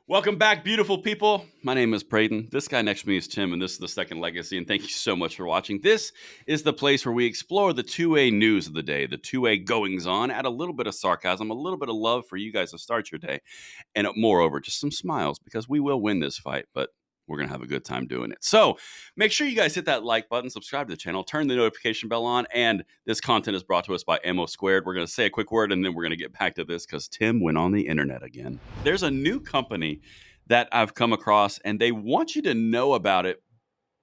Welcome back, beautiful people. My name is Braden. This guy next to me is Tim, and this is the Second Legacy. And thank you so much for watching. This is the place where we explore the 2A news of the day, the 2A goings on, add a little bit of sarcasm, a little bit of love for you guys to start your day, and moreover, just some smiles because we will win this fight, but we're going to have a good time doing it. So make sure you guys hit that like button, subscribe to the channel, turn the notification bell on, and this content is brought to us by Ammo Squared. We're going to say a quick word, and then we're going to get back to this because Tim went on the internet again. There's a new company that I've come across, and they want you to know about it,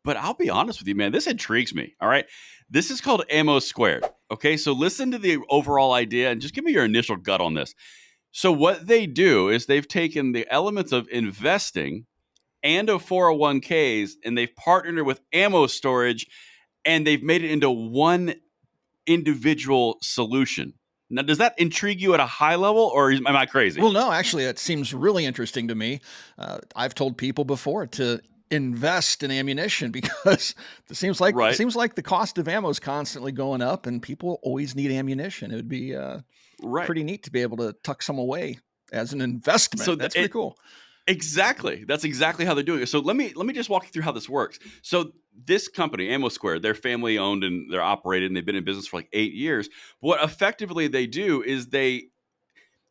but I'll be honest with you, man, this intrigues me, all right? This is called Ammo Squared, okay? So listen to the overall idea, and just give me your initial gut on this. So what they do is they've taken the elements of investing and of 401ks, and they've partnered with ammo storage, and they've made it into one individual solution. Now, does that intrigue you at a high level, or am I crazy? Well, no, actually, it seems really interesting to me. I've told people before to invest in ammunition because it seems like the cost of ammo is constantly going up, and people always need ammunition. It would be pretty neat to be able to tuck some away as an investment. So that's pretty cool. Exactly. That's exactly how they're doing it. So let me just walk you through how this works. So this company, Ammo Square, they're family owned and they're operated, and they've been in business for like 8 years. But what effectively they do is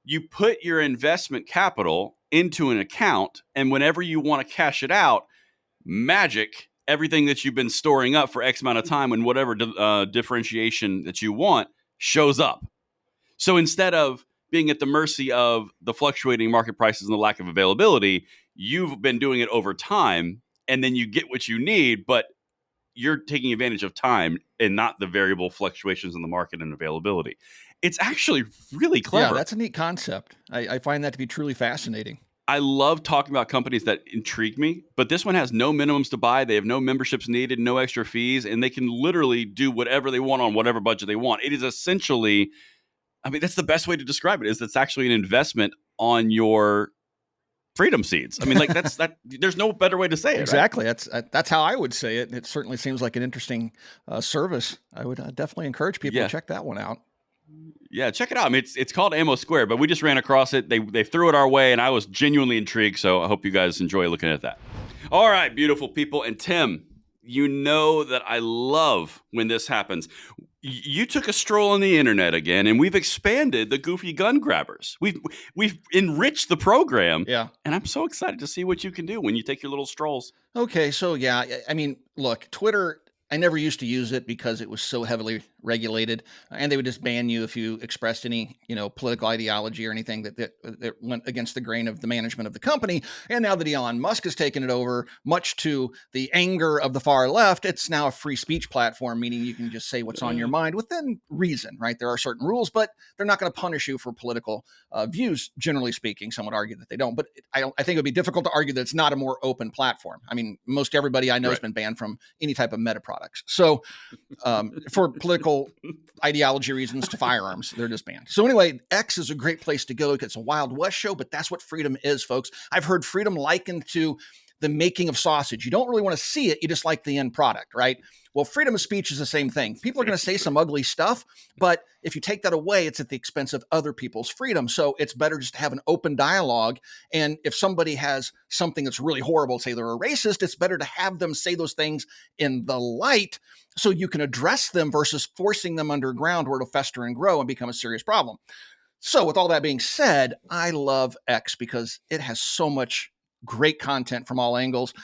you put your investment capital into an account, and whenever you want to cash it out, magic, everything that you've been storing up for X amount of time and whatever differentiation that you want shows up. So instead of being at the mercy of the fluctuating market prices and the lack of availability, you've been doing it over time, and then you get what you need, but you're taking advantage of time and not the variable fluctuations in the market and availability. It's actually really clever. Yeah, that's a neat concept. I find that to be truly fascinating. I love talking about companies that intrigue me, but this one has no minimums to buy. They have no memberships needed, no extra fees, and they can literally do whatever they want on whatever budget they want. It is essentially, I mean, that's the best way to describe it, is it's actually an investment on your freedom seeds. I mean, like that. There's no better way to say it. Exactly. Right? That's how I would say it. It certainly seems like an interesting service. I would definitely encourage people to check that one out. Yeah, check it out. I mean, it's called Ammo Square, but we just ran across it. They threw it our way, and I was genuinely intrigued. So I hope you guys enjoy looking at that. All right, beautiful people. And Tim, you know that I love when this happens. You took a stroll on the internet again, and we've expanded the Goofy Gun Grabbers. We've enriched the program. Yeah. And I'm so excited to see what you can do when you take your little strolls. Okay, so yeah, I mean, look, Twitter, I never used to use it because it was so heavily regulated, and they would just ban you if you expressed any, political ideology or anything that went against the grain of the management of the company. And now that Elon Musk has taken it over, much to the anger of the far left, it's now a free speech platform, meaning you can just say what's on your mind within reason, right? There are certain rules, but they're not going to punish you for political views, generally speaking. Some would argue that they don't, but I think it would be difficult to argue that it's not a more open platform. I mean, most everybody I know has been banned from any type of meta products. So for political ideology reasons to firearms, they're just banned. So anyway, X is a great place to go. It's a Wild West show, but that's what freedom is, folks. I've heard freedom likened to the making of sausage. You don't really want to see it. You just like the end product, right? Well, freedom of speech is the same thing. People are going to say some ugly stuff, but if you take that away, it's at the expense of other people's freedom. So it's better just to have an open dialogue. And if somebody has something that's really horrible, say they're a racist, it's better to have them say those things in the light so you can address them versus forcing them underground where it'll fester and grow and become a serious problem. So with all that being said, I love X because it has so much great content from all angles.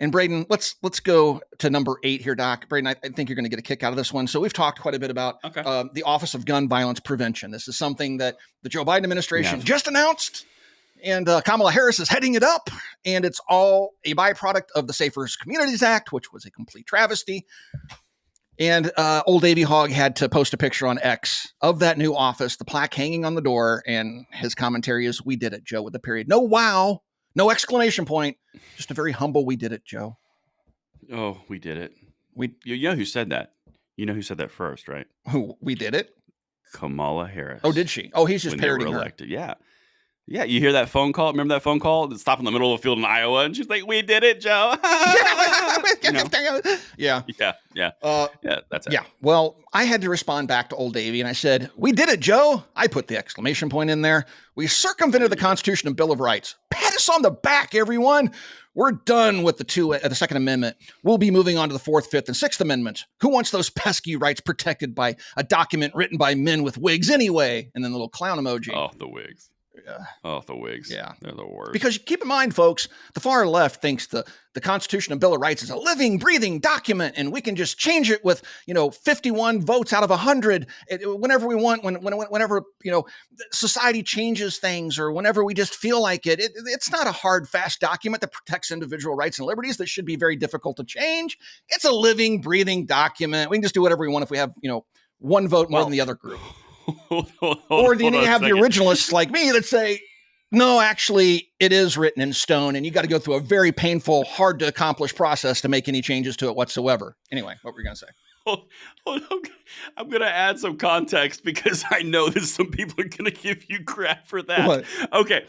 And Braden, let's go to number 8 here, Doc. Braden, I think you're going to get a kick out of this one. So we've talked quite a bit about the Office of Gun Violence Prevention. This is something that the Joe Biden administration just announced, and Kamala Harris is heading it up. And it's all a byproduct of the Safer Communities Act, which was a complete travesty. And old Davey Hogg had to post a picture on X of that new office, the plaque hanging on the door. And his commentary is, "We did it, Joe," with a period. No wow. No exclamation point. Just a very humble, "We did it, Joe." Oh, we did it. You know who said that? You know who said that first, right? Who? We did it? Kamala Harris. Oh, did she? Oh, he's just parodying her. Elected. Yeah. Yeah, you hear that phone call. Remember that phone call? Stop in the middle of a field in Iowa, and she's like, "We did it, Joe." You know? Yeah. Yeah, yeah, Uh, yeah. That's it. yeah. Well, I had to respond back to old Davy and I said, "We did it, Joe." I put the exclamation point in there. "We circumvented the Constitution and Bill of Rights. Pat us on the back, everyone. We're done with the Second Amendment. We'll be moving on to the Fourth, Fifth, and Sixth Amendments. Who wants those pesky rights protected by a document written by men with wigs anyway?" And then the little clown emoji. Oh, the wigs. Oh, the wigs. Yeah. They're the worst. Because keep in mind, folks, the far left thinks the Constitution and Bill of Rights is a living, breathing document, and we can just change it with 51 votes out of 100 whenever we want. Whenever society changes things, or whenever we just feel like it. It's not a hard, fast document that protects individual rights and liberties that should be very difficult to change. It's a living, breathing document. We can just do whatever we want if we have one vote more than the other group. Or do you have the originalists like me that say, no, actually, it is written in stone, and you got to go through a very painful, hard to accomplish process to make any changes to it whatsoever. Anyway, what were you going to say? I'm going to add some context because I know that some people are going to give you crap for that. What? Okay.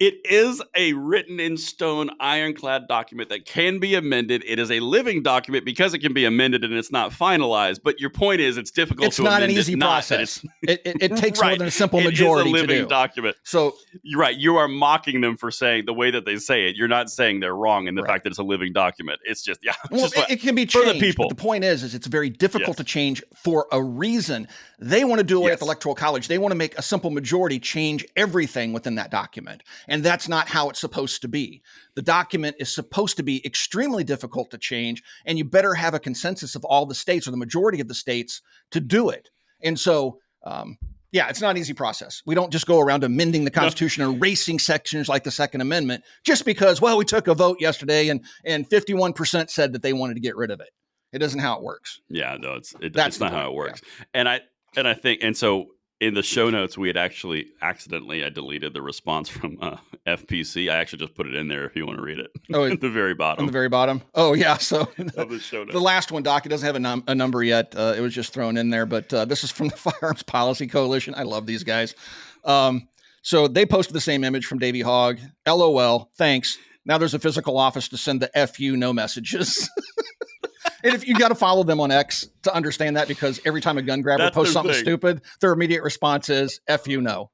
It is a written in stone, ironclad document that can be amended. It is a living document because it can be amended and it's not finalized. But your point is, it's difficult to amend. It's not an easy process. It takes more than a simple majority to do. It is a living document. So you're right. You are mocking them for saying the way that they say it. You're not saying they're wrong in the fact that it's a living document. It's just, it can be changed. For the people. But the point is it's very difficult to change for a reason. They want to do away with the Electoral College. They want to make a simple majority change everything within that document. And that's not how it's supposed to be. The document is supposed to be extremely difficult to change, and you better have a consensus of all the states or the majority of the states to do it. And so, it's not an easy process. We don't just go around amending the Constitution and erasing sections like the Second Amendment just because, we took a vote yesterday and 51% said that they wanted to get rid of it. It isn't how it works. Yeah, no, it's not how it works. Yeah. And I think, and so in the show notes, we had actually I deleted the response from FPC. I actually just put it in there if you want to read it. Oh, at the very bottom. On the very bottom. Oh, yeah. So of the show notes. The last one, Doc, it doesn't have a number yet. It was just thrown in there. But this is from the Firearms Policy Coalition. I love these guys. So they posted the same image from Davey Hogg. LOL. Thanks. Now there's a physical office to send the FU no messages. And if you got to follow them on X to understand that, because every time a gun grabber posts something stupid, their immediate response is "F you no."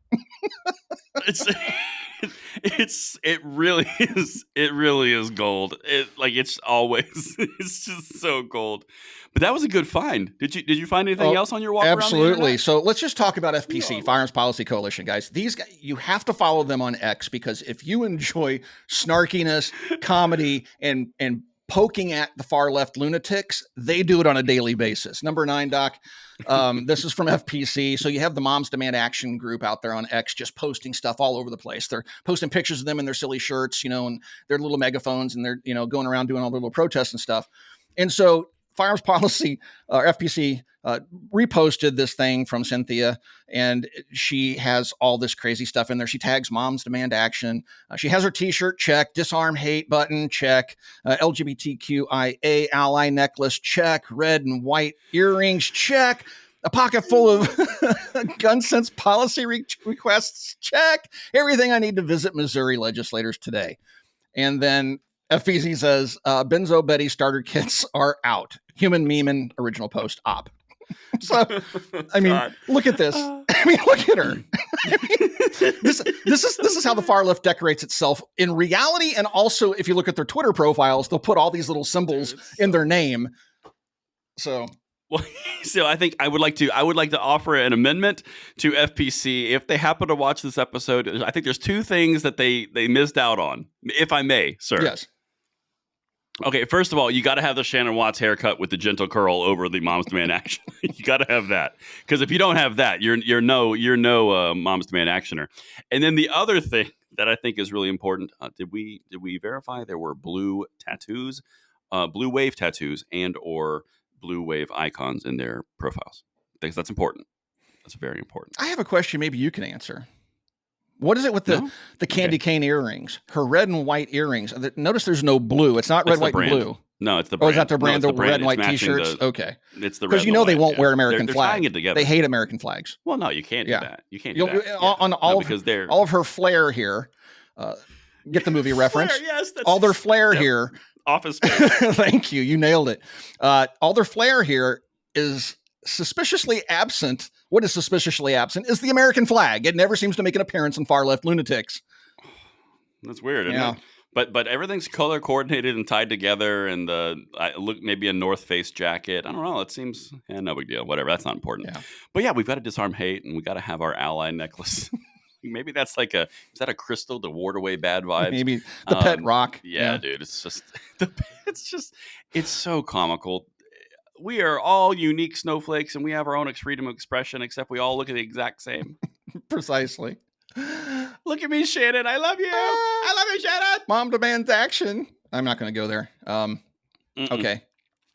It really is gold. It's always it's just so gold. But that was a good find. Did you find anything else on your walk around? Absolutely. So let's just talk about FPC, Firearms Policy Coalition, guys. These guys, you have to follow them on X, because if you enjoy snarkiness, comedy, and poking at the far left lunatics, they do it on a daily basis. Number 9, Doc. This is from FPC. So you have the Moms Demand Action group out there on X just posting stuff all over the place. They're posting pictures of them in their silly shirts, and their little megaphones, and they're, going around doing all their little protests and stuff. And so Firearms Policy, FPC, reposted this thing from Cynthia, and she has all this crazy stuff in there. She tags Moms Demand Action. She has her t-shirt, check. Disarm hate button, check. LGBTQIA ally necklace, check. Red and white earrings, check. A pocket full of gun sense policy requests, check. Everything I need to visit Missouri legislators today. And then FPC says, Benzo Betty starter kits are out. Human meme and original post op. So, I mean, look at this. I mean, look at her. This is how the far left decorates itself in reality. And also, if you look at their Twitter profiles, they'll put all these little symbols in their name. So I think I would like to offer an amendment to FPC. If they happen to watch this episode, I think there's 2 things that they missed out on, if I may, sir. Yes. Okay, first of all, you got to have the Shannon Watts haircut with the gentle curl over the Moms Demand Action. You got to have that, because if you don't have that, you're no Moms Demand Actioner. And then the other thing that I think is really important, did we verify there were blue tattoos, blue wave tattoos, and or blue wave icons in their profiles? Because that's important. That's very important. I have a question maybe you can answer. What is it with No? the candy cane earrings? Her red and white earrings. Notice there's no blue. It's not red, It's the white, and brand. blue. No, it's the Oh, brand. is that their No, brand? it's The the brand. red and It's white matching T-shirts. the. Okay, It's the red because and you the know they white, won't yeah. wear American They're flag. tying it together. They hate American flags. Well, no, you can't do Yeah. that. You can't do You'll, that. Yeah. on No, all because they're of her flair here. Get the movie Flair, reference. yes, that's All their flair yep. here. Office Space. Thank you. You nailed it. All their flair here is suspiciously absent. What is suspiciously absent is the American flag. It never seems to make an appearance in Far Left Lunatics. That's weird, isn't Yeah. it? But everything's color coordinated and tied together, and look maybe a North Face jacket. I don't know. It seems no big deal. Whatever. That's not important. Yeah. But yeah, we've got to disarm hate, and we got to have our ally necklace. Maybe that's like is that a crystal to ward away bad vibes? Maybe the pet rock. Yeah, dude. It's just it's so comical. We are all unique snowflakes, and we have our own freedom of expression, except we all look at the exact same. Precisely. Look at me, Shannon. I love you. I love you, Shannon. Mom demands action. I'm not going to go there. Okay.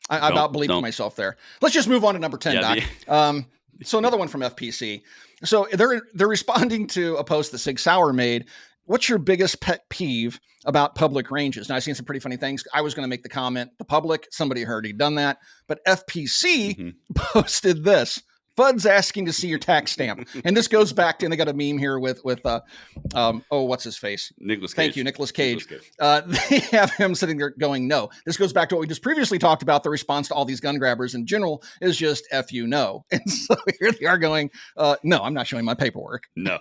I about bleeped myself there. Let's just move on to number 10, Yeah, Doc. So another one from FPC. So they're responding to a post that Sig Sauer made. What's your biggest pet peeve about public ranges? Now, I've seen some pretty funny things. I was going to make the comment, the public, somebody had already done that. But FPC posted this. Fud's asking to see your tax stamp. And this goes back to, and they got a meme here with what's his face? Nicolas Cage. Thank you, Nicolas Cage. They have him sitting there going, no. This goes back to what we just previously talked about. The response to all these gun grabbers in general is just F you, no. And so here they are going, no, I'm not showing my paperwork. No.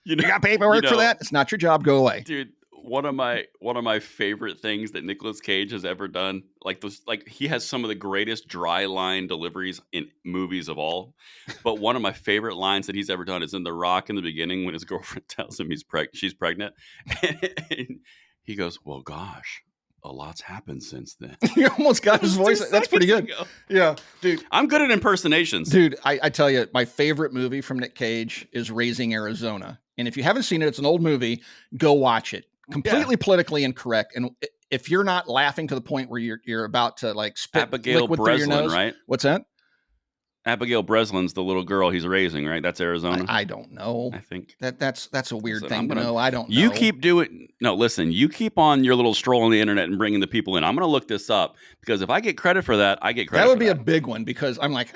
You got paperwork for that? It's not your job. Go away. Dude, one of my favorite things that Nicolas Cage has ever done, like he has some of the greatest dry line deliveries in movies of all. But one of my favorite lines that he's ever done is in The Rock in the beginning when his girlfriend tells him she's pregnant. And he goes, well, gosh, a lot's happened since then. You almost got his voice. That's pretty good. Ago. Yeah, dude. I'm good at impersonations. Dude, I tell you, my favorite movie from Nick Cage is Raising Arizona. And if you haven't seen it, it's an old movie. Go watch it. Completely politically incorrect. And if you're not laughing to the point where you're about to like spit Abigail liquid through your Breslin, nose, right? What's that? Abigail Breslin's the little girl he's raising, right? That's Arizona. I don't know. I think that's a weird thing to know. I don't know. You keep doing. No, listen. You keep on your little stroll on the internet and bringing the people in. I'm going to look this up because if I get credit for that, I get credit. That would be a big one because I'm like,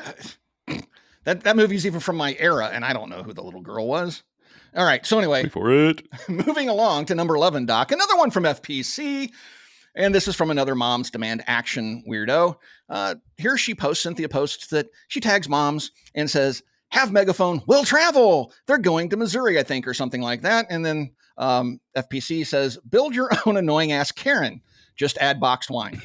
that movie's even from my era, and I don't know who the little girl was. All right. So anyway, for it. Moving along to number 11, Doc. Another one from FPC. And this is from another Moms Demand Action weirdo. Here Cynthia posts that she tags moms and says, have megaphone, will travel. They're going to Missouri, I think, or something like that. And then FPC says, build your own annoying ass Karen. Just add boxed wine.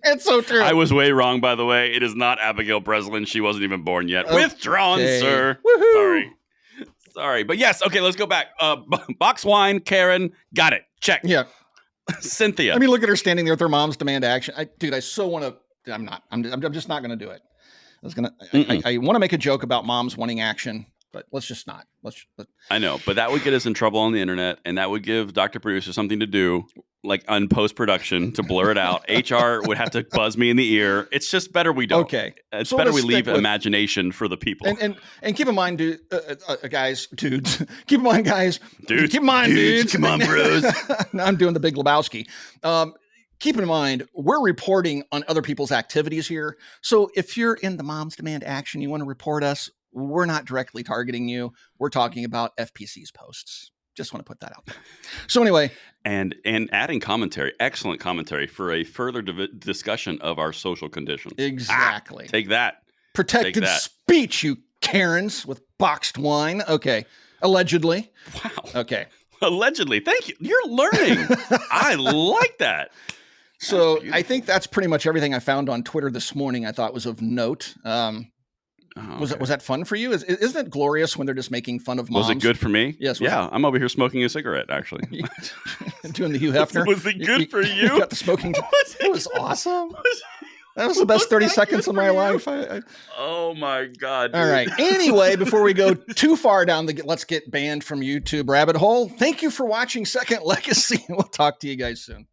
It's so true. I was way wrong, by the way. It is not Abigail Breslin. She wasn't even born yet. Okay. Withdrawn, sir. Woohoo. Sorry. But yes, okay, let's go back. Box wine, Karen, got it. Check. Yeah. Cynthia. I mean, look at her standing there with her Moms Demand Action. I so want to. I'm not. I'm just not going to do it. I want to make a joke about moms wanting action, but let's just not. I know, but that would get us in trouble on the internet, and that would give Dr. Producer something to do, like on post-production, to blur it out. HR would have to buzz me in the ear. It's just better we don't. Okay. It's So better let's we leave stick with- imagination for the people. And keep in mind, guys, dudes. Keep in mind, guys. Dudes. Keep in mind, dudes. Come on, bros. Now I'm doing the Big Lebowski. Keep in mind, we're reporting on other people's activities here. So if you're in the Moms Demand Action, you want to report us, we're not directly targeting you. We're talking about FPC's posts. Just want to put that out there. So anyway. And adding commentary, excellent commentary for a further discussion of our social conditions. Exactly. Take that. Protected Take that. speech, you Karens with boxed wine. Okay. Allegedly. Wow. Okay. Allegedly. Thank you. You're learning. I like that. So I think that's pretty much everything I found on Twitter this morning I thought was of note. Was that fun for you? Isn't it glorious when they're just making fun of moms? Was it good for me? Yes. Yeah, I'm over here smoking a cigarette, actually. Doing the Hugh Hefner. Was it good for you? Got the smoking. It was awesome. That was the best 30 seconds of my life. Oh my God. Dude. All right. Anyway, before we go too far down the let's get banned from YouTube rabbit hole, thank you for watching Second Legacy. We'll talk to you guys soon.